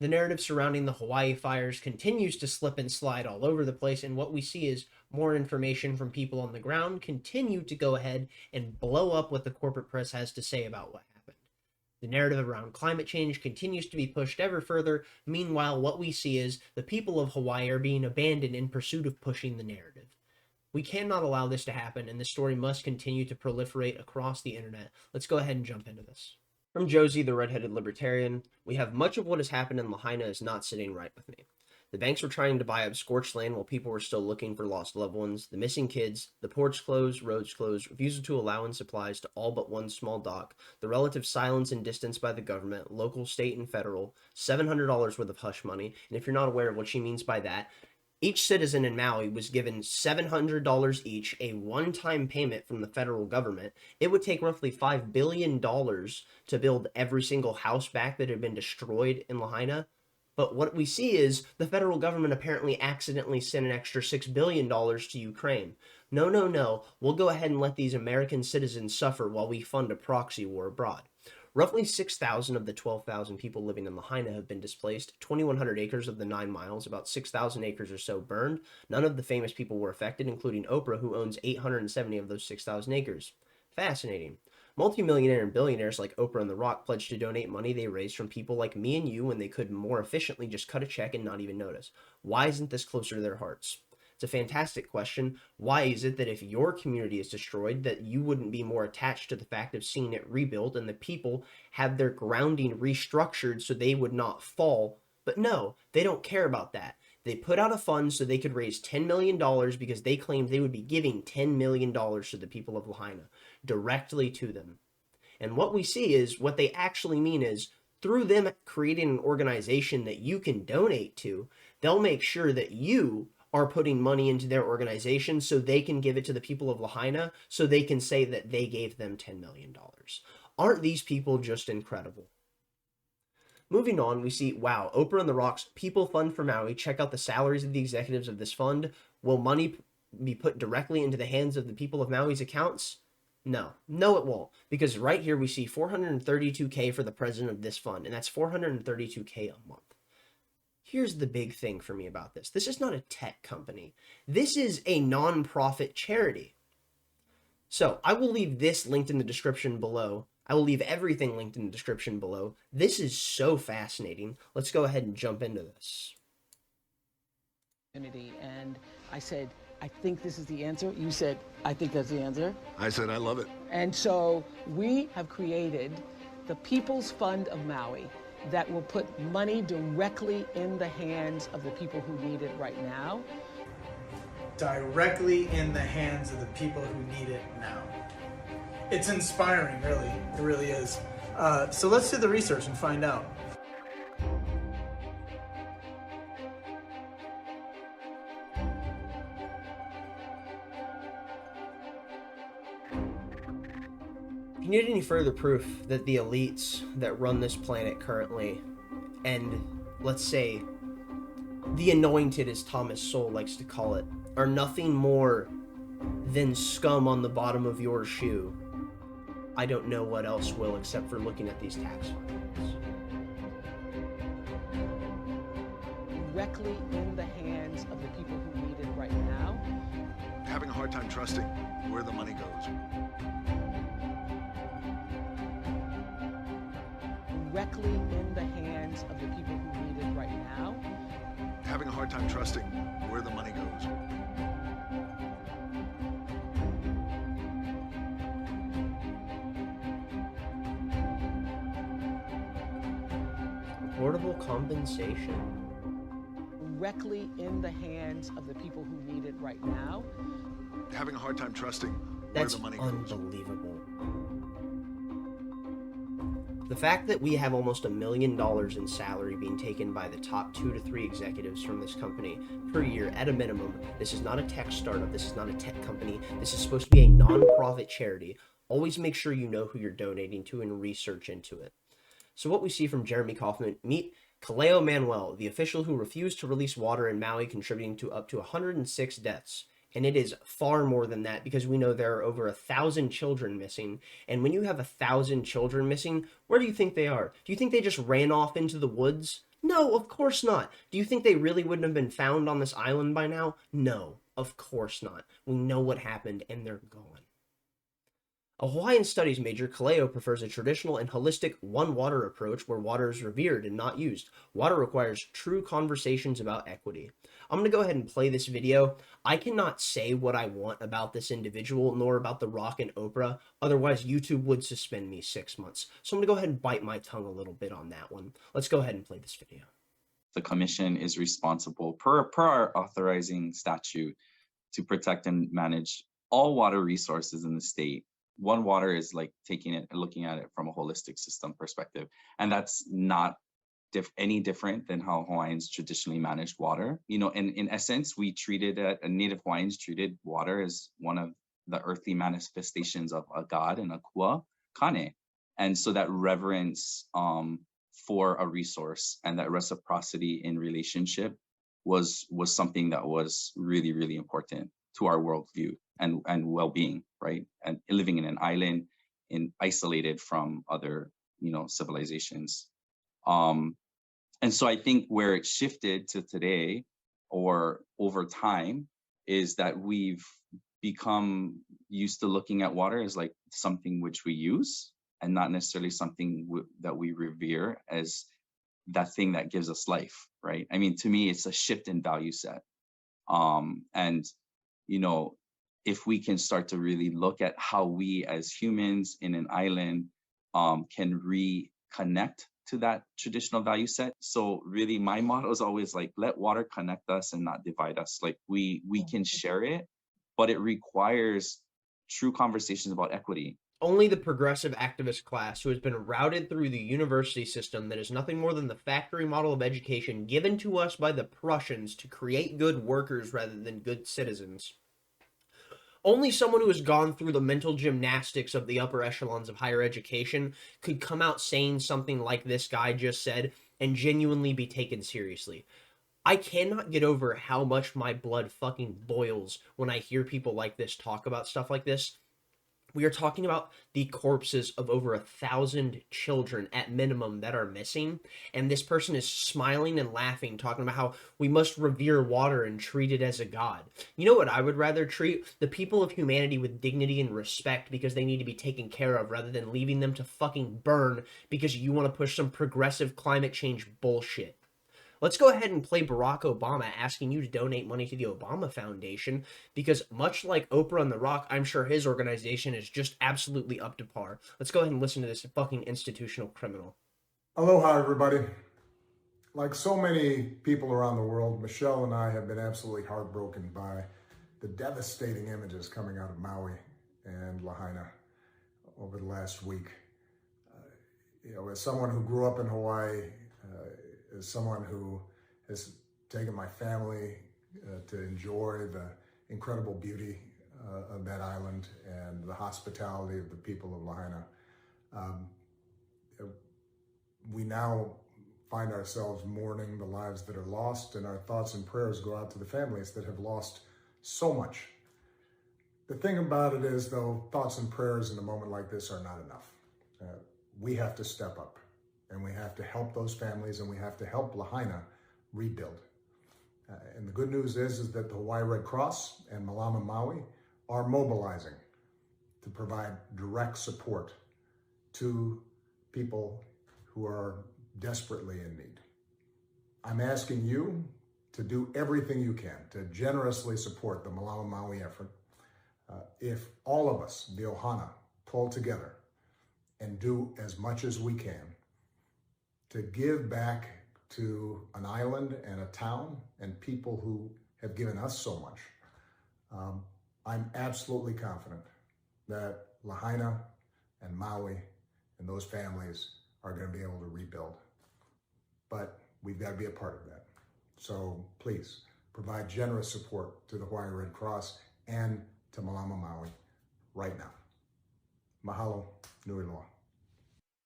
The narrative surrounding the Hawaii fires continues to slip and slide all over the place, and what we see is more information from people on the ground continue to go ahead and blow up what the corporate press has to say about what happened. The narrative around climate change continues to be pushed ever further. Meanwhile, what we see is the people of Hawaii are being abandoned in pursuit of pushing the narrative. We cannot allow this to happen, and this story must continue to proliferate across the internet. Let's go ahead and jump into this. From Josie, the Redheaded Libertarian, we have much of what has happened in Lahaina is not sitting right with me. The banks were trying to buy up scorched land while people were still looking for lost loved ones, the missing kids, the ports closed, roads closed, refusal to allow in supplies to all but one small dock, the relative silence and distance by the government, local, state, and federal, $700 worth of hush money, and if you're not aware of what she means by that, each citizen in Maui was given $700 each, a one-time payment from the federal government. It would take roughly $5 billion to build every single house back that had been destroyed in Lahaina. But what we see is the federal government apparently accidentally sent an extra $6 billion to Ukraine. No, no, no. We'll go ahead and let these American citizens suffer while we fund a proxy war abroad. Roughly 6,000 of the 12,000 people living in Lahaina have been displaced, 2,100 acres of the 9 miles, about 6,000 acres or so burned. None of the famous people were affected, including Oprah, who owns 870 of those 6,000 acres. Fascinating. Multimillionaire and billionaires like Oprah and The Rock pledged to donate money they raised from people like me and you when they could more efficiently just cut a check and not even notice. Why isn't this closer to their hearts? It's a fantastic question. Why is it that if your community is destroyed, that you wouldn't be more attached to the fact of seeing it rebuilt and the people have their grounding restructured so they would not fall? But no, they don't care about that. They put out a fund so they could raise $10 million because they claimed they would be giving $10 million to the people of Lahaina, directly to them. And what we see is what they actually mean is through them creating an organization that you can donate to, they'll make sure that you are putting money into their organization so they can give it to the people of Lahaina so they can say that they gave them $10 million. Aren't these people just incredible? Moving on, we see, wow, Oprah and The Rocks People Fund for Maui. Check out the salaries of the executives of this fund. Will money be put directly into the hands of the people of Maui's accounts? No, it won't, because right here we see $432K for the president of this fund, and that's $432K a month. Here's the big thing for me about this. This is not a tech company. This is a non-profit charity. So I will leave this linked in the description below. I will leave everything linked in the description below. This is so fascinating. Let's go ahead and jump into this. And I said, I think this is the answer. You said, I think that's the answer. I said, I love it. And so we have created the People's Fund of Maui that will put money directly in the hands of the people who need it right now. Directly in the hands of the people who need it now. It's inspiring, really. It really is. So let's do the research and find out. If you need any further proof that the elites that run this planet currently, and let's say the anointed, as Thomas Sowell likes to call it, are nothing more than scum on the bottom of your shoe, I don't know what else will except for looking at these tax filings. Directly in the hands of the people who need it right now. Having a hard time trusting where the money goes. Directly in the hands of the people who need it right now. Having a hard time trusting where the money goes. Portable compensation. Directly in the hands of the people who need it right now. Having a hard time trusting where That's the money goes. unbelievable. The fact that we have almost $1 million in salary being taken by the top 2 to 3 executives from this company per year at a minimum. This is not a tech startup. This is not a tech company. This is supposed to be a non-profit charity. Always make sure you know who you're donating to and research into it. So what we see from Jeremy Kauffman, meet Kaleo Manuel, the official who refused to release water in Maui, contributing to up to 106 deaths. And it is far more than that because we know there are over 1,000 children missing. And when you have 1,000 children missing, where do you think they are? Do you think they just ran off into the woods? No, of course not. Do you think they really wouldn't have been found on this island by now? No, of course not. We know what happened, and they're gone. A Hawaiian studies major, Kaleo prefers a traditional and holistic one water approach where water is revered and not used. Water requires true conversations about equity. I'm going to go ahead and play this video. I cannot say what I want about this individual, nor about The Rock and Oprah. Otherwise, YouTube would suspend me 6 months. So I'm going to go ahead and bite my tongue a little bit on that one. Let's go ahead and play this video. The commission is responsible per our authorizing statute to protect and manage all water resources in the state. One water is like taking it and looking at it from a holistic system perspective. And that's not any different than how Hawaiians traditionally managed water. You know, in essence, we treated Native Hawaiians treated water as one of the earthly manifestations of a god and a kua kane. And so that reverence for a resource and that reciprocity in relationship was something that was really, really important to our worldview and well-being, right? And living in an island, isolated from other, civilizations. And so I think where it shifted to today or over time is that we've become used to looking at water as like something which we use and not necessarily something that we revere as that thing that gives us life, right? I mean, to me, it's a shift in value set. And, if we can start to really look at how we as humans in an island can reconnect to that traditional value set. So really my motto is always like, let water connect us and not divide us. Like we can share it, but it requires true conversations about equity. Only the progressive activist class who has been routed through the university system that is nothing more than the factory model of education given to us by the Prussians to create good workers rather than good citizens. Only someone who has gone through the mental gymnastics of the upper echelons of higher education could come out saying something like this guy just said and genuinely be taken seriously. I cannot get over how much my blood fucking boils when I hear people like this talk about stuff like this. We are talking about the corpses of over 1,000 children at minimum that are missing, and this person is smiling and laughing, talking about how we must revere water and treat it as a god. You know what I would rather treat? The people of humanity with dignity and respect because they need to be taken care of rather than leaving them to fucking burn because you want to push some progressive climate change bullshit. Let's go ahead and play Barack Obama asking you to donate money to the Obama Foundation because much like Oprah and The Rock, I'm sure his organization is just absolutely up to par. Let's go ahead and listen to this fucking institutional criminal. Aloha, everybody. Like so many people around the world, Michelle and I have been absolutely heartbroken by the devastating images coming out of Maui and Lahaina over the last week. As someone who grew up in Hawaii, as someone who has taken my family to enjoy the incredible beauty of that island and the hospitality of the people of Lahaina, we now find ourselves mourning the lives that are lost, and our thoughts and prayers go out to the families that have lost so much. The thing about it is, though, thoughts and prayers in a moment like this are not enough. We have to step up. And we have to help those families, and we have to help Lahaina rebuild. And the good news is that the Hawaii Red Cross and Malama Maui are mobilizing to provide direct support to people who are desperately in need. I'm asking you to do everything you can to generously support the Malama Maui effort. If all of us, the Ohana, pull together and do as much as we can to give back to an island and a town and people who have given us so much, I'm absolutely confident that Lahaina and Maui and those families are going to be able to rebuild. But we've got to be a part of that. So please provide generous support to the Hawaii Red Cross and to Malama Maui right now. Mahalo, nui loa.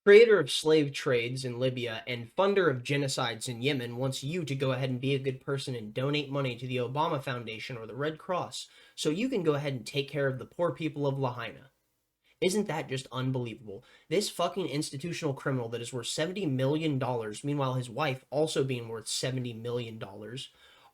Creator of slave trades in Libya and funder of genocides in Yemen wants you to go ahead and be a good person and donate money to the Obama Foundation or the Red Cross so you can go ahead and take care of the poor people of Lahaina. Isn't that just unbelievable? This fucking institutional criminal that is worth $70 million, meanwhile his wife also being worth $70 million,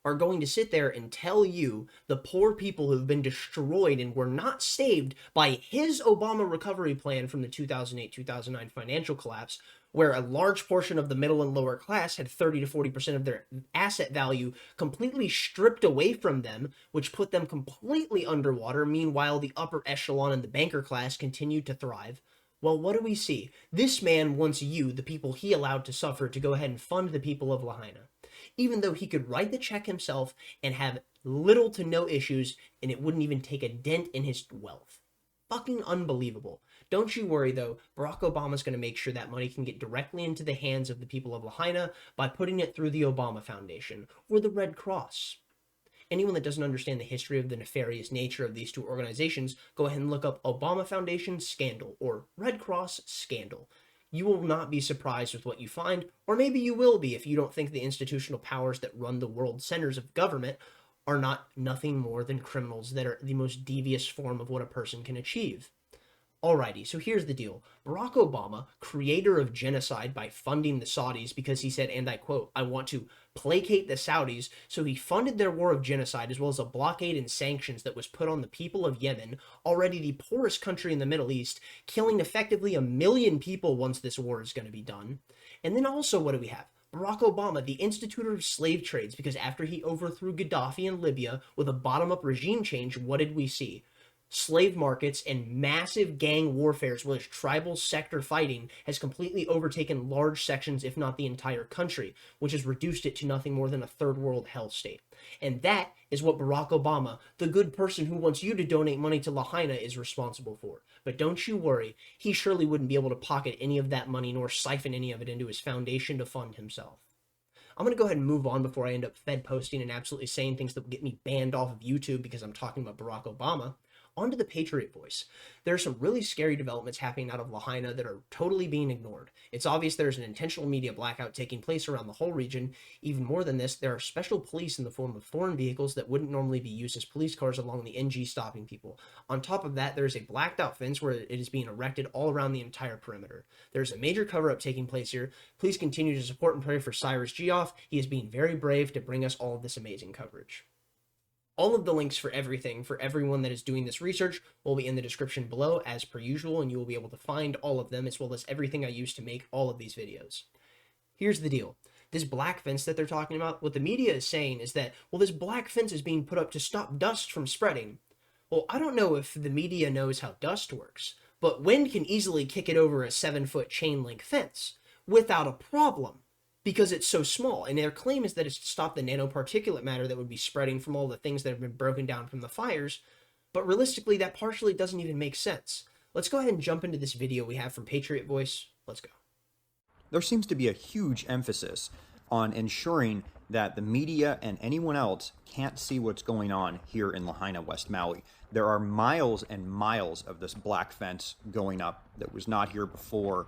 are going to sit there and tell you, the poor people who've been destroyed and were not saved by his Obama recovery plan from the 2008-2009 financial collapse, where a large portion of the middle and lower class had 30 to 40% of their asset value completely stripped away from them, which put them completely underwater. Meanwhile, the upper echelon and the banker class continued to thrive. Well, what do we see? This man wants you, the people he allowed to suffer, to go ahead and fund the people of Lahaina, even though he could write the check himself and have little to no issues, and it wouldn't even take a dent in his wealth. Fucking unbelievable. Don't you worry, though. Barack Obama's going to make sure that money can get directly into the hands of the people of Lahaina by putting it through the Obama Foundation or the Red Cross. Anyone that doesn't understand the history of the nefarious nature of these two organizations, go ahead and look up Obama Foundation scandal or Red Cross scandal. You will not be surprised with what you find, or maybe you will be if you don't think the institutional powers that run the world centers of government are not nothing more than criminals that are the most devious form of what a person can achieve. Alrighty, so here's the deal. Barack Obama, creator of genocide by funding the Saudis because he said, and I quote, "I want to placate the Saudis," so he funded their war of genocide as well as a blockade and sanctions that was put on the people of Yemen, already the poorest country in the Middle East, killing effectively 1 million people once this war is going to be done. And then also, what do we have? Barack Obama, the institutor of slave trades, because after he overthrew Gaddafi in Libya with a bottom-up regime change, what did we see? Slave markets and massive gang warfare, as well as tribal sector fighting, has completely overtaken large sections, if not the entire country, which has reduced it to nothing more than a third world hell state. And that is what Barack Obama, the good person who wants you to donate money to Lahaina, is responsible for. But don't you worry, he surely wouldn't be able to pocket any of that money nor siphon any of it into his foundation to fund himself. I'm going to go ahead and move on before I end up Fed posting and absolutely saying things that will get me banned off of YouTube because I'm talking about Barack Obama. Onto the Patriot Voice. There are some really scary developments happening out of Lahaina that are totally being ignored. It's obvious there's an intentional media blackout taking place around the whole region. Even more than this, there are special police in the form of foreign vehicles that wouldn't normally be used as police cars along the NG stopping people. On top of that, there's a blacked out fence where it is being erected all around the entire perimeter. There's a major cover-up taking place here. Please continue to support and pray for Cyrus Geoff. He is being very brave to bring us all of this amazing coverage. All of the links for everything, for everyone that is doing this research, will be in the description below as per usual, and you will be able to find all of them as well as everything I use to make all of these videos. Here's the deal. This black fence that they're talking about, what the media is saying is that, well, this black fence is being put up to stop dust from spreading. Well, I don't know if the media knows how dust works, but wind can easily kick it over a 7-foot chain link fence without a problem, because it's so small, and their claim is that it's to stop the nanoparticulate matter that would be spreading from all the things that have been broken down from the fires, but realistically, that partially doesn't even make sense. Let's go ahead and jump into this video we have from Patriot Voice. Let's go. There seems to be a huge emphasis on ensuring that the media and anyone else can't see what's going on here in Lahaina, West Maui. There are miles and miles of this black fence going up that was not here before,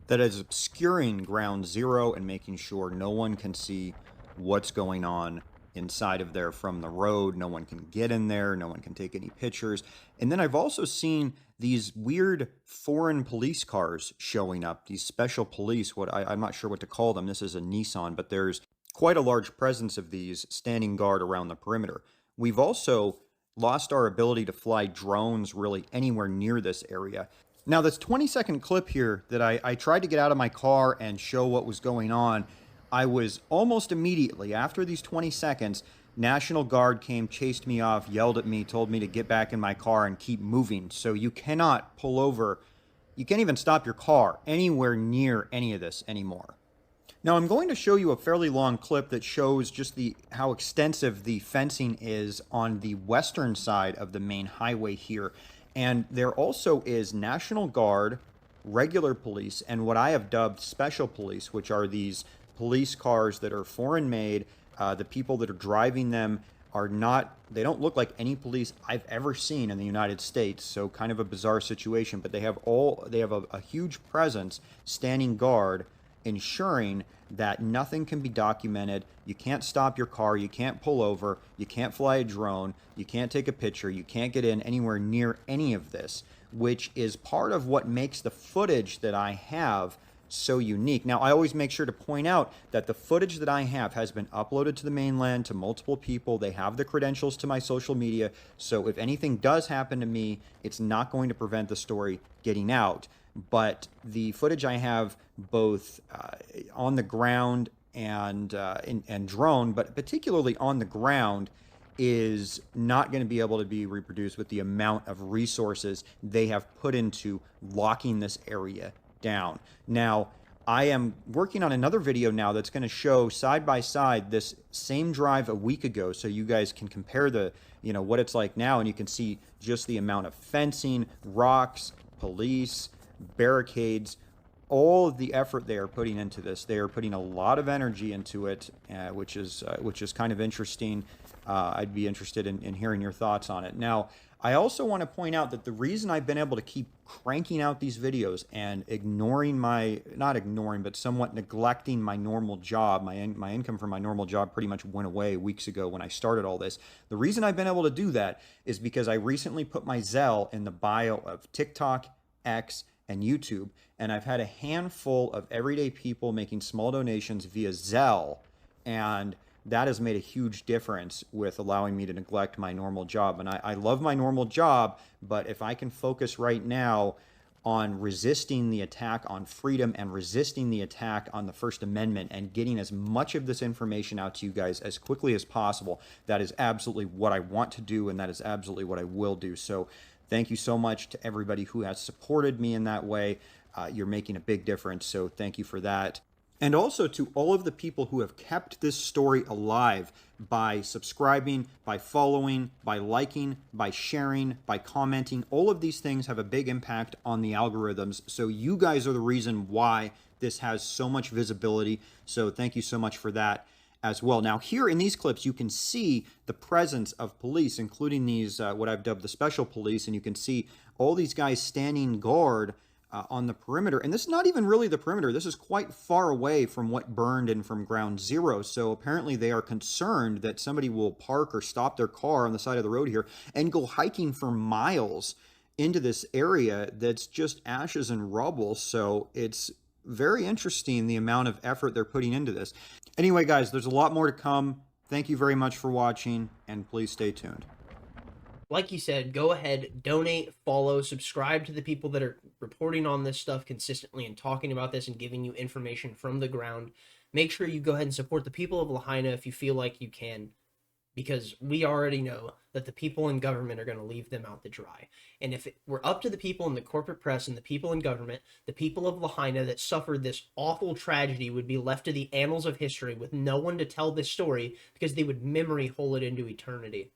that is obscuring ground zero and making sure no one can see what's going on inside of there from the road. No one can get in there. No one can take any pictures. And then I've also seen these weird foreign police cars showing up, these special police, I'm not sure what to call them. This is a Nissan, but there's quite a large presence of these standing guard around the perimeter. We've also lost our ability to fly drones really anywhere near this area. Now, this 20-second clip here that I tried to get out of my car and show what was going on, I was almost immediately, after these 20 seconds, National Guard came, chased me off, yelled at me, told me to get back in my car and keep moving. So you cannot pull over, you can't even stop your car anywhere near any of this anymore. Now, I'm going to show you a fairly long clip that shows just how extensive the fencing is on the western side of the main highway here. And there also is National Guard, regular police, and what I have dubbed special police, which are these police cars that are foreign made. The people that are driving them they don't look like any police I've ever seen in the United States. So kind of a bizarre situation, but they have a huge presence standing guard, ensuring that nothing can be documented. You can't stop your car, you can't pull over, you can't fly a drone, you can't take a picture, you can't get in anywhere near any of this. which is part of what makes the footage that I have so unique. Now, I always make sure to point out that the footage that I have has been uploaded to the mainland to multiple people. They have the credentials to my social media. So if anything does happen to me, it's not going to prevent the story getting out. But the footage I have both on the ground and drone, but particularly on the ground, is not going to be able to be reproduced with the amount of resources they have put into locking this area down. Now, I am working on another video now that's going to show side by side this same drive a week ago, so you guys can compare the, what it's like now, and you can see just the amount of fencing, rocks, police, barricades, all of the effort they are putting into this. They are putting a lot of energy into it, which is kind of interesting. I'd be interested in hearing your thoughts on it. Now, I also want to point out that the reason I've been able to keep cranking out these videos and somewhat neglecting my normal job, my income from my normal job pretty much went away weeks ago when I started all this. The reason I've been able to do that is because I recently put my Zelle in the bio of TikTok, X, and YouTube, and I've had a handful of everyday people making small donations via Zelle, and that has made a huge difference with allowing me to neglect my normal job. And I love my normal job, but if I can focus right now on resisting the attack on freedom and resisting the attack on the First Amendment and getting as much of this information out to you guys as quickly as possible, that is absolutely what I want to do, and that is absolutely what I will do. So thank you so much to everybody who has supported me in that way. You're making a big difference, so thank you for that. And also to all of the people who have kept this story alive by subscribing, by following, by liking, by sharing, by commenting. All of these things have a big impact on the algorithms. So you guys are the reason why this has so much visibility. So thank you so much for that as well. Now, here in these clips, you can see the presence of police, including these, what I've dubbed the special police, and you can see all these guys standing guard on the perimeter. And this is not even really the perimeter. This is quite far away from what burned and from ground zero. So apparently they are concerned that somebody will park or stop their car on the side of the road here and go hiking for miles into this area that's just ashes and rubble. So it's very interesting the amount of effort they're putting into this. Anyway, guys, there's a lot more to come. Thank you very much for watching, and please stay tuned. Like you said, go ahead, donate, follow, subscribe to the people that are reporting on this stuff consistently and talking about this and giving you information from the ground. Make sure you go ahead and support the people of Lahaina if you feel like you can, because we already know that the people in government are going to leave them out to dry. And if it were up to the people in the corporate press and the people in government, the people of Lahaina that suffered this awful tragedy would be left to the annals of history with no one to tell this story, because they would memory hole it into eternity.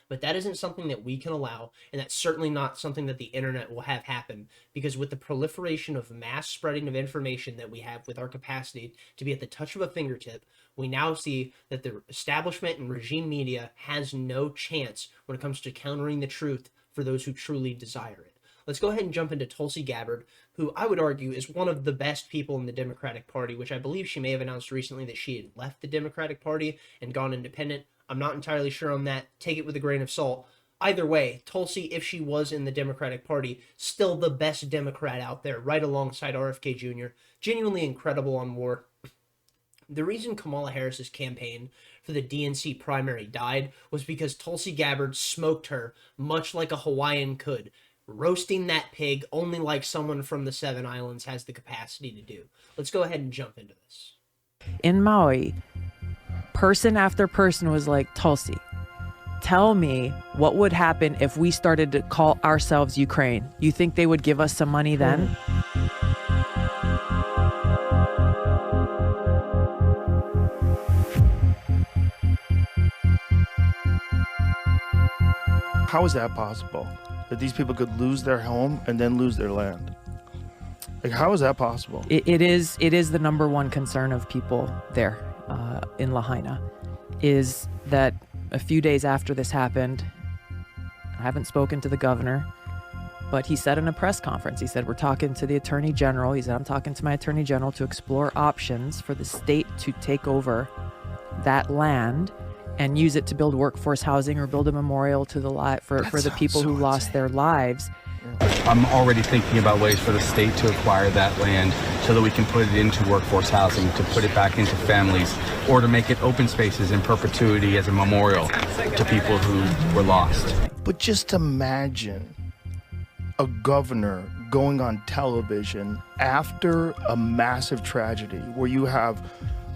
But that isn't something that we can allow, and that's certainly not something that the internet will have happen, because with the proliferation of mass spreading of information that we have with our capacity to be at the touch of a fingertip, we now see that the establishment and regime media has no chance when it comes to countering the truth for those who truly desire it. Let's go ahead and jump into Tulsi Gabbard, who I would argue is one of the best people in the Democratic Party, which I believe she may have announced recently that she had left the Democratic Party and gone independent. I'm not entirely sure on that. Take it with a grain of salt. Either way, Tulsi, if she was in the Democratic Party, still the best Democrat out there, right alongside RFK Jr. Genuinely incredible on war. The reason Kamala Harris's campaign for the DNC primary died was because Tulsi Gabbard smoked her, much like a Hawaiian could, roasting that pig only like someone from the Seven Islands has the capacity to do. Let's go ahead and jump into this. In Maui, person after person was like, Tulsi, tell me what would happen if we started to call ourselves Ukraine. You think they would give us some money then? How is that possible? That these people could lose their home and then lose their land? Like, how is that possible? It is the number one concern of people there in Lahaina, is that a few days after this happened, I haven't spoken to the governor, but he said in a press conference, he said, we're talking to the Attorney General. He said, I'm talking to my Attorney General to explore options for the state to take over that land and use it to build workforce housing or build a memorial to the for the people who lost their lives. I'm already thinking about ways for the state to acquire that land so that we can put it into workforce housing, to put it back into families, or to make it open spaces in perpetuity as a memorial to people who were lost. But just imagine a governor going on television after a massive tragedy where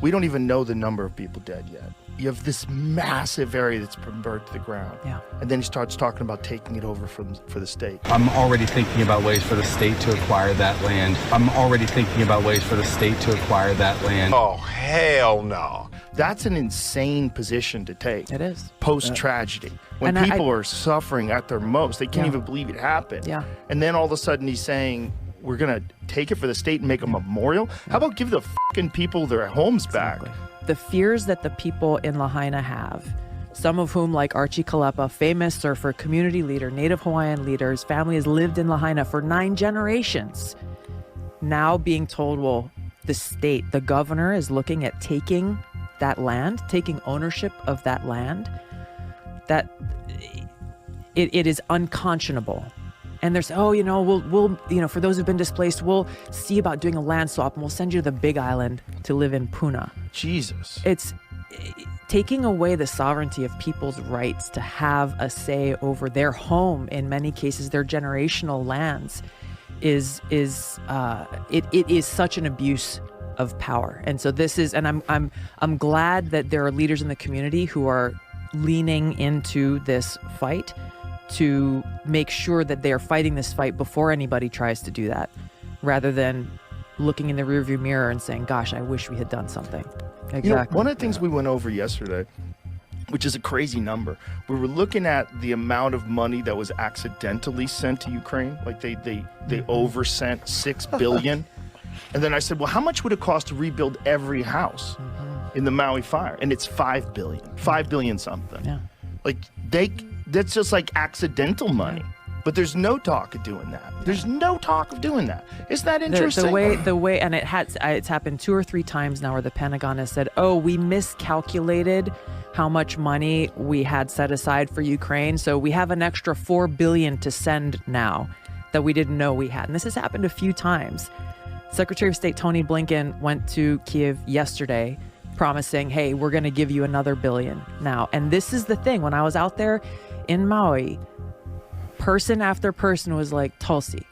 we don't even know the number of people dead yet. You have this massive area that's been burned to the ground. Yeah. And then he starts talking about taking it over for the state. I'm already thinking about ways for the state to acquire that land. I'm already thinking about ways for the state to acquire that land. Oh, hell no. That's an insane position to take. It is. Post-tragedy. When people are suffering at their most, they can't even believe it happened. Yeah. And then all of a sudden he's saying, we're going to take it for the state and make a memorial? How about give the fucking people their homes back? The fears that the people in Lahaina have, some of whom, like Archie Kalepa, famous surfer, community leader, Native Hawaiian leader, his family has lived in Lahaina for 9 generations, now being told, well, the state, the governor is looking at taking that land, taking ownership of that land, that it is unconscionable. And there's, we'll for those who've been displaced, we'll see about doing a land swap and we'll send you to the Big Island to live in Puna. Jesus. It's taking away the sovereignty of people's rights to have a say over their home, in many cases, their generational lands, it is such an abuse of power. And so this is, and I'm glad that there are leaders in the community who are leaning into this fight to make sure that they are fighting this fight before anybody tries to do that, rather than looking in the rearview mirror and saying, gosh, I wish we had done something. Exactly. One of the things we went over yesterday, which is a crazy number, we were looking at the amount of money that was accidentally sent to Ukraine. Like they oversent $6 billion. And then I said, well, how much would it cost to rebuild every house in the Maui fire? And it's $5 billion, $5 billion something. Yeah. Like that's just like accidental money. But there's no talk of doing that. There's no talk of doing that. Isn't that interesting? The way, and it's happened 2 or 3 times now where the Pentagon has said, oh, we miscalculated how much money we had set aside for Ukraine, so we have an extra $4 billion to send now that we didn't know we had. And this has happened a few times. Secretary of State Tony Blinken went to Kiev yesterday promising, hey, we're going to give you another $1 billion now. And this is the thing. When I was out there in Maui, person after person was like, Tulsi,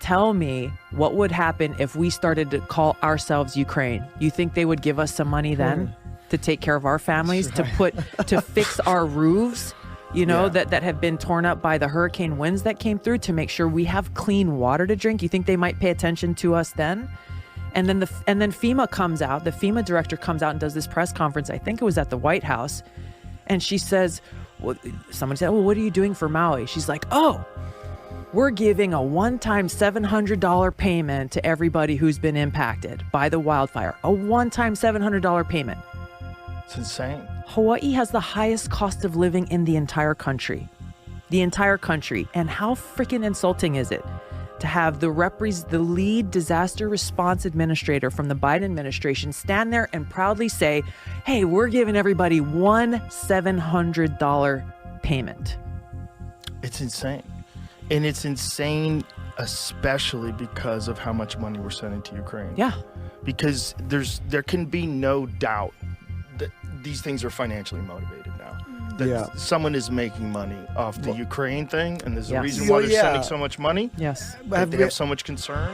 tell me what would happen if we started to call ourselves Ukraine. You think they would give us some money then to take care of our families, to fix our roofs, that have been torn up by the hurricane winds that came through, to make sure we have clean water to drink? You think they might pay attention to us then? And then FEMA comes out, the FEMA director comes out and does this press conference, I think it was at the White House, and she says, someone said, well, what are you doing for Maui? She's like, oh, we're giving a one-time $700 payment to everybody who's been impacted by the wildfire. A one-time $700 payment. It's insane. Hawaii has the highest cost of living in the entire country. The entire country. And how freaking insulting is it to have the lead disaster response administrator from the Biden administration stand there and proudly say, hey, we're giving everybody one $700 payment. It's insane. And it's insane especially because of how much money we're sending to Ukraine. Yeah. Because there can be no doubt that these things are financially motivated now. That someone is making money off the Ukraine thing, and there's a reason why they're sending so much money. Yes. That they have so much concern.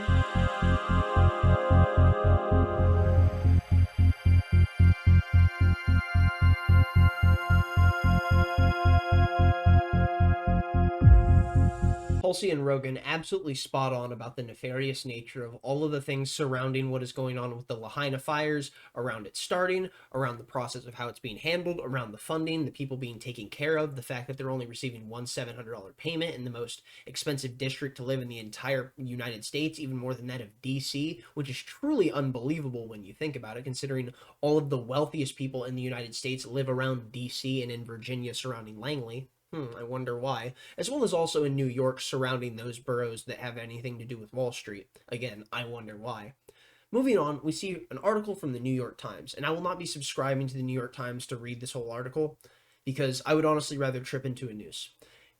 Tulsi and Rogan absolutely spot on about the nefarious nature of all of the things surrounding what is going on with the Lahaina fires, around it starting, around the process of how it's being handled, around the funding, the people being taken care of, the fact that they're only receiving one $700 payment in the most expensive district to live in the entire United States, even more than that of DC, which is truly unbelievable when you think about it, considering all of the wealthiest people in the United States live around DC and in Virginia surrounding Langley. I wonder why. As well as also in New York surrounding those boroughs that have anything to do with Wall Street. Again, I wonder why. Moving on, we see an article from the New York Times, and I will not be subscribing to the New York Times to read this whole article, because I would honestly rather trip into a noose.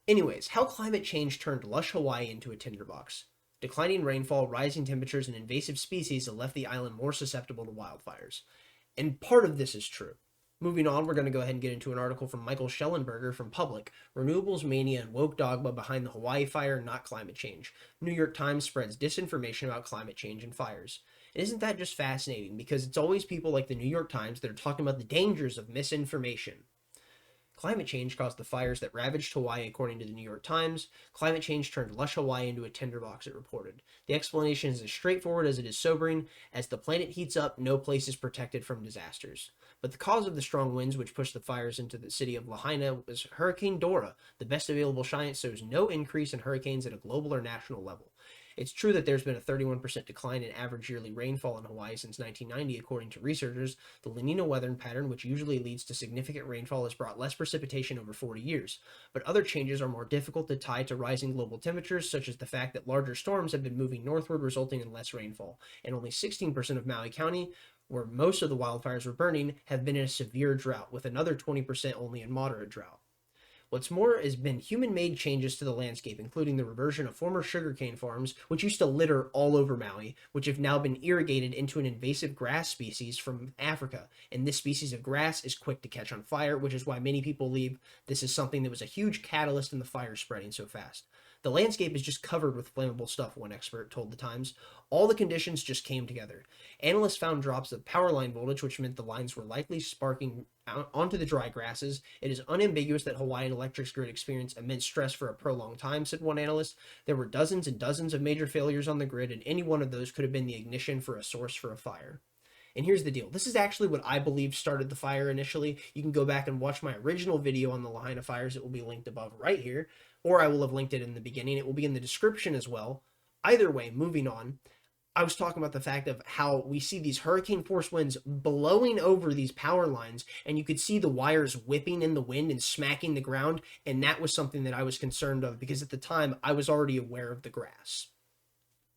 Anyways, how climate change turned lush Hawaii into a tinderbox. Declining rainfall, rising temperatures, and invasive species have left the island more susceptible to wildfires. And part of this is true. Moving on, we're going to go ahead and get into an article from Michael Schellenberger from Public, Renewables Mania and Woke Dogma Behind the Hawaii Fire, Not Climate Change. New York Times spreads disinformation about climate change and fires. And isn't that just fascinating? Because it's always people like the New York Times that are talking about the dangers of misinformation. Climate change caused the fires that ravaged Hawaii, according to the New York Times. Climate change turned lush Hawaii into a tinderbox, it reported. The explanation is as straightforward as it is sobering. As the planet heats up, no place is protected from disasters. But the cause of the strong winds which pushed the fires into the city of Lahaina was Hurricane Dora. The best available science shows no increase in hurricanes at a global or national level. It's true that there's been a 31% decline in average yearly rainfall in Hawaii since 1990, according to researchers. The La Nina weather pattern, which usually leads to significant rainfall, has brought less precipitation over 40 years. But other changes are more difficult to tie to rising global temperatures, such as the fact that larger storms have been moving northward, resulting in less rainfall. And only 16% of Maui County, where most of the wildfires were burning, have been in a severe drought, with another 20% only in moderate drought. What's more has been human-made changes to the landscape, including the reversion of former sugarcane farms, which used to litter all over Maui, which have now been irrigated into an invasive grass species from Africa. And this species of grass is quick to catch on fire, which is why many people believe this is something that was a huge catalyst in the fire spreading so fast. The landscape is just covered with flammable stuff, one expert told the Times. All the conditions just came together. Analysts found drops of power line voltage, which meant the lines were likely sparking onto the dry grasses. It is unambiguous that Hawaiian electric grid experienced immense stress for a prolonged time, said one analyst. There were dozens and dozens of major failures on the grid, and any one of those could have been the ignition for a source for a fire. And here's the deal. This is actually what I believe started the fire initially. You can go back and watch my original video on the Lahaina fires. It will be linked above right here, or I will have linked it in the beginning. It will be in the description as well. Either way, moving on, I was talking about the fact of how we see these hurricane force winds blowing over these power lines, and you could see the wires whipping in the wind and smacking the ground, and that was something that I was concerned of because at the time I was already aware of the grass.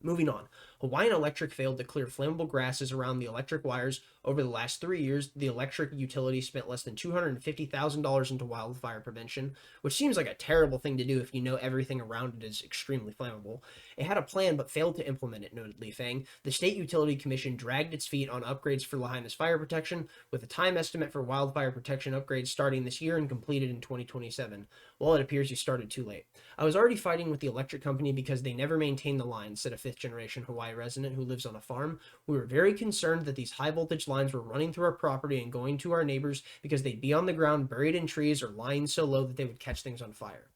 Moving on, Hawaiian Electric failed to clear flammable grasses around the electric wires. Over the last 3 years, the electric utility spent less than $250,000 into wildfire prevention, which seems like a terrible thing to do if you know everything around it is extremely flammable. It had a plan but failed to implement it, noted Li Fang. The State Utility Commission dragged its feet on upgrades for Lahaina's fire protection, with a time estimate for wildfire protection upgrades starting this year and completed in 2027. Well, it appears you started too late. I was already fighting with the electric company because they never maintained the lines, said a fifth-generation Hawaii resident who lives on a farm. We were very concerned that these high-voltage lines were running through our property and going to our neighbors because they'd be on the ground, buried in trees, or lying so low that they would catch things on fire.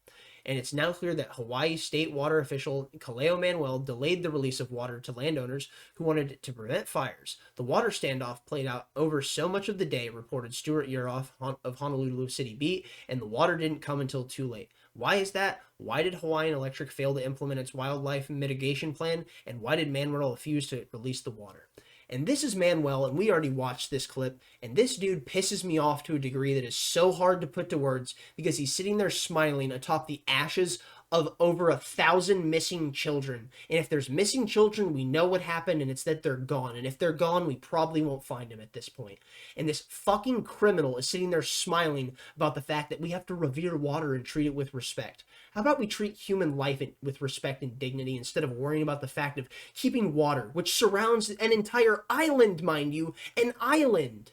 And it's now clear that Hawaii state water official Kaleo Manuel delayed the release of water to landowners who wanted to prevent fires. The water standoff played out over so much of the day, reported Stuart Yeroff of Honolulu City Beat, and the water didn't come until too late. Why is that? Why did Hawaiian Electric fail to implement its wildlife mitigation plan? And why did Manuel refuse to release the water? And this is Manuel, and we already watched this clip, and this dude pisses me off to a degree that is so hard to put to words because he's sitting there smiling atop the ashes of over 1,000 missing children. And if there's missing children, we know what happened, and it's that they're gone. And if they're gone, we probably won't find them at this point. And this fucking criminal is sitting there smiling about the fact that we have to revere water and treat it with respect. How about we treat human life with respect and dignity instead of worrying about the fact of keeping water, which surrounds an entire island, mind you, an island.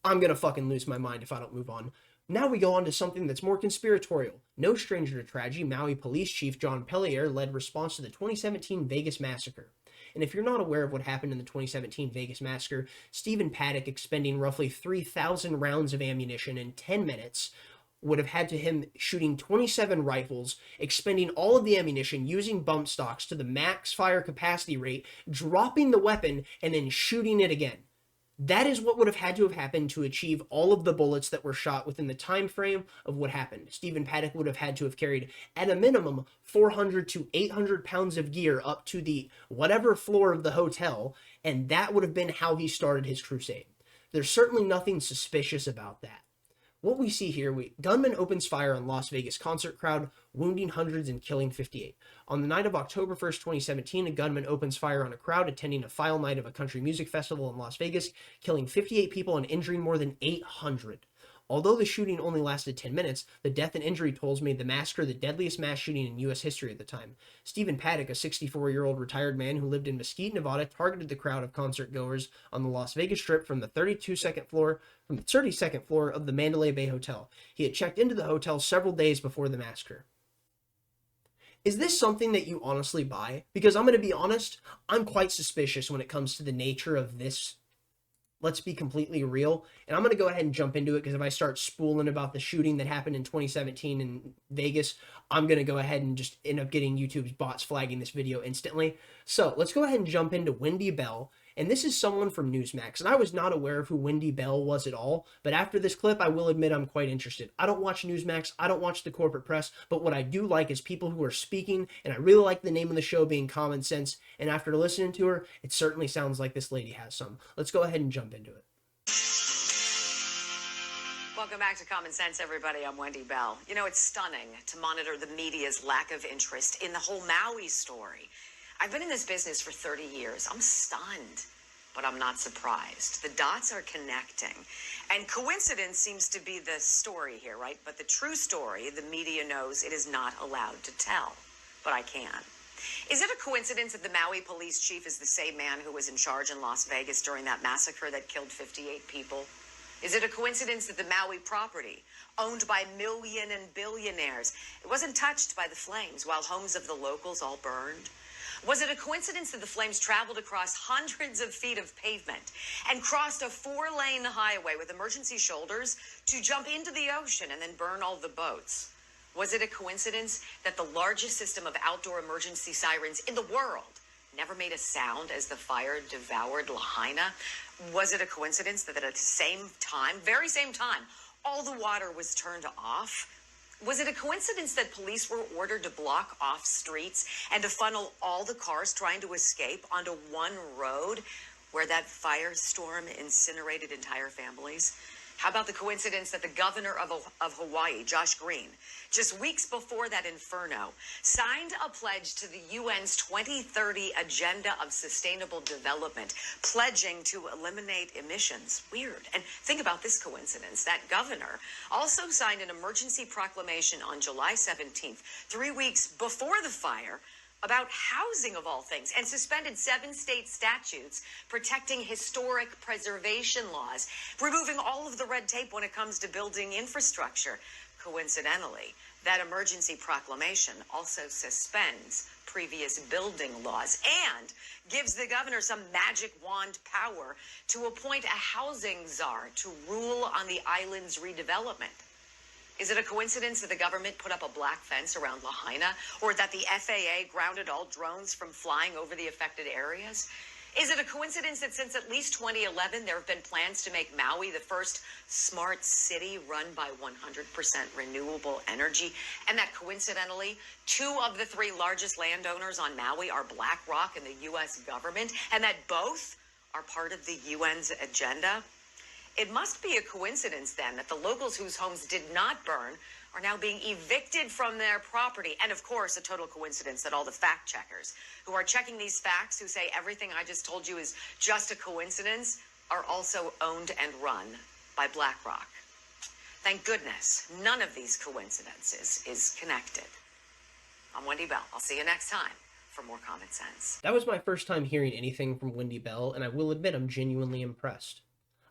I'm gonna fucking lose my mind if I don't move on. Now we go on to something that's more conspiratorial. No stranger to tragedy, Maui Police Chief John Pellier led response to the 2017 Vegas Massacre. And if you're not aware of what happened in the 2017 Vegas Massacre, Stephen Paddock expending roughly 3,000 rounds of ammunition in 10 minutes would have had to him shooting 27 rifles, expending all of the ammunition, using bump stocks to the max fire capacity rate, dropping the weapon, and then shooting it again. That is what would have had to have happened to achieve all of the bullets that were shot within the time frame of what happened. Stephen Paddock would have had to have carried, at a minimum, 400 to 800 pounds of gear up to the whatever floor of the hotel, and that would have been how he started his crusade. There's certainly nothing suspicious about that. What we see here, gunman opens fire on Las Vegas concert crowd, wounding hundreds and killing 58. On the night of October 1st, 2017, a gunman opens fire on a crowd attending a file night of a country music festival in Las Vegas, killing 58 people and injuring more than 800. Although the shooting only lasted 10 minutes, the death and injury tolls made the massacre the deadliest mass shooting in U.S. history at the time. Stephen Paddock, a 64-year-old retired man who lived in Mesquite, Nevada, targeted the crowd of concert goers on the Las Vegas Strip from the 32nd floor of the Mandalay Bay Hotel. He had checked into the hotel several days before the massacre. Is this something that you honestly buy? Because I'm going to be honest, I'm quite suspicious when it comes to the nature of this. Let's be completely real. And I'm going to go ahead and jump into it, because if I start spooling about the shooting that happened in 2017 in Vegas, I'm going to go ahead and just end up getting YouTube's bots flagging this video instantly. So let's go ahead and jump into Wendy Bell. And this is someone from Newsmax. And I was not aware of who Wendy Bell was at all. But after this clip, I will admit I'm quite interested. I don't watch Newsmax. I don't watch the corporate press. But what I do like is people who are speaking. And I really like the name of the show being Common Sense. And after listening to her, it certainly sounds like this lady has some. Let's go ahead and jump into it. Welcome back to Common Sense, everybody. I'm Wendy Bell. You know, it's stunning to monitor the media's lack of interest in the whole Maui story. I've been in this business for 30 years. I'm stunned, but I'm not surprised. The dots are connecting. And coincidence seems to be the story here, right? But the true story, the media knows it is not allowed to tell. But I can. Is it a coincidence that the Maui police chief is the same man who was in charge in Las Vegas during that massacre that killed 58 people? Is it a coincidence that the Maui property, owned by million and billionaires, it wasn't touched by the flames while homes of the locals all burned? Was it a coincidence that the flames traveled across hundreds of feet of pavement and crossed a 4-lane highway with emergency shoulders to jump into the ocean and then burn all the boats? Was it a coincidence that the largest system of outdoor emergency sirens in the world never made a sound as the fire devoured Lahaina? Was it a coincidence that at the same time, very same time, all the water was turned off? Was it a coincidence that police were ordered to block off streets and to funnel all the cars trying to escape onto one road where that firestorm incinerated entire families? How about the coincidence that the governor of Hawaii, Josh Green, just weeks before that inferno, signed a pledge to the UN's 2030 Agenda of Sustainable Development, pledging to eliminate emissions? Weird. And think about this coincidence. That governor also signed an emergency proclamation on July 17th, 3 weeks before the fire, about housing of all things, and suspended 7 state statutes protecting historic preservation laws, removing all of the red tape when it comes to building infrastructure. Coincidentally, that emergency proclamation also suspends previous building laws and gives the governor some magic wand power to appoint a housing czar to rule on the island's redevelopment. Is it a coincidence that the government put up a black fence around Lahaina, or that the FAA grounded all drones from flying over the affected areas? Is it a coincidence that since at least 2011, there have been plans to make Maui the first smart city run by 100% renewable energy, and that coincidentally, 2 of the 3 largest landowners on Maui are BlackRock and the U.S. government, and that both are part of the UN's agenda? It must be a coincidence, then, that the locals whose homes did not burn are now being evicted from their property. And, of course, a total coincidence that all the fact checkers who are checking these facts, who say everything I just told you is just a coincidence, are also owned and run by BlackRock. Thank goodness none of these coincidences is connected. I'm Wendy Bell. I'll see you next time for more Common Sense. That was my first time hearing anything from Wendy Bell, and I will admit I'm genuinely impressed.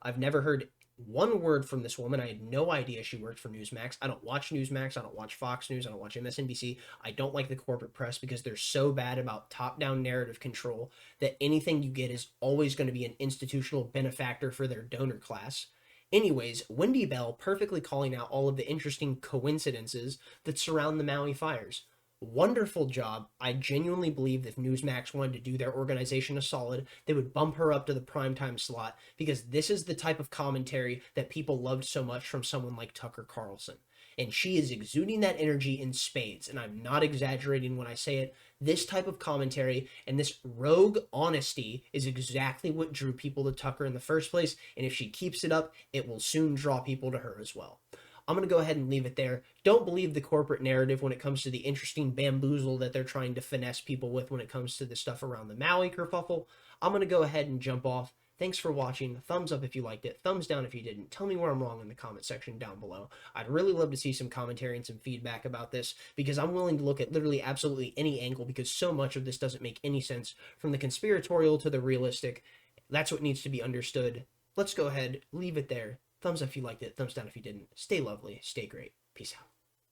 I've never heard one word from this woman. I had no idea she worked for Newsmax. I don't watch Newsmax. I don't watch Fox News. I don't watch MSNBC. I don't like the corporate press because they're so bad about top-down narrative control that anything you get is always going to be an institutional benefactor for their donor class. Anyways, Wendy Bell perfectly calling out all of the interesting coincidences that surround the Maui fires. Wonderful job. I genuinely believe that if Newsmax wanted to do their organization a solid, they would bump her up to the primetime slot, because this is the type of commentary that people loved so much from someone like Tucker Carlson. And she is exuding that energy in spades, and I'm not exaggerating when I say it. This type of commentary and this rogue honesty is exactly what drew people to Tucker in the first place, and if she keeps it up, it will soon draw people to her as well. I'm going to go ahead and leave it there. Don't believe the corporate narrative when it comes to the interesting bamboozle that they're trying to finesse people with when it comes to the stuff around the Maui kerfuffle. I'm going to go ahead and jump off. Thanks for watching. Thumbs up if you liked it. Thumbs down if you didn't. Tell me where I'm wrong in the comment section down below. I'd really love to see some commentary and some feedback about this, because I'm willing to look at literally absolutely any angle, because so much of this doesn't make any sense, from the conspiratorial to the realistic. That's what needs to be understood. Let's go ahead, leave it there. Thumbs up if you liked it. Thumbs down if you didn't. Stay lovely. Stay great. Peace out.